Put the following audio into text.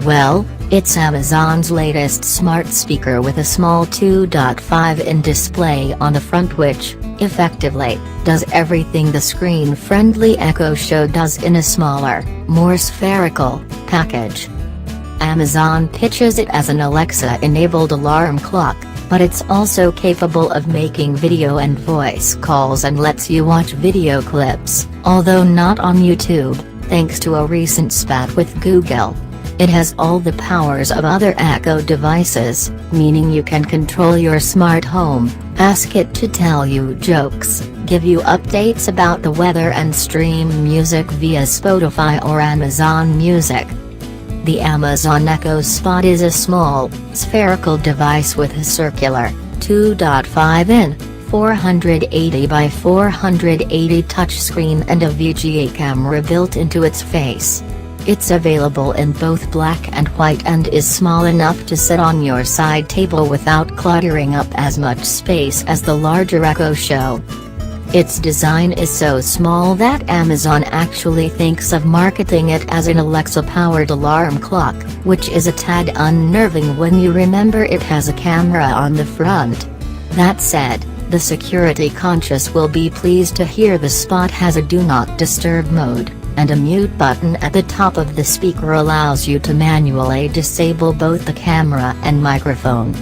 Well, it's Amazon's latest smart speaker with a small 2.5-inch display on the front which, effectively, does everything the screen-friendly Echo Show does in a smaller, more spherical, package. Amazon pitches it as an Alexa-enabled alarm clock, but it's also capable of making video and voice calls and lets you watch video clips, although not on YouTube, thanks to a recent spat with Google. It has all the powers of other Echo devices, meaning you can control your smart home, ask it to tell you jokes, give you updates about the weather and stream music via Spotify or Amazon Music. The Amazon Echo Spot is a small, spherical device with a circular, 2.5-inch, 480 by 480 touchscreen and a VGA camera built into its face. It's available in both black and white and is small enough to sit on your side table without cluttering up as much space as the larger Echo Show. Its design is so small that Amazon actually thinks of marketing it as an Alexa-powered alarm clock, which is a tad unnerving when you remember it has a camera on the front. That said, the security-conscious will be pleased to hear the Spot has a Do Not Disturb mode, and a mute button at the top of the speaker allows you to manually disable both the camera and microphone.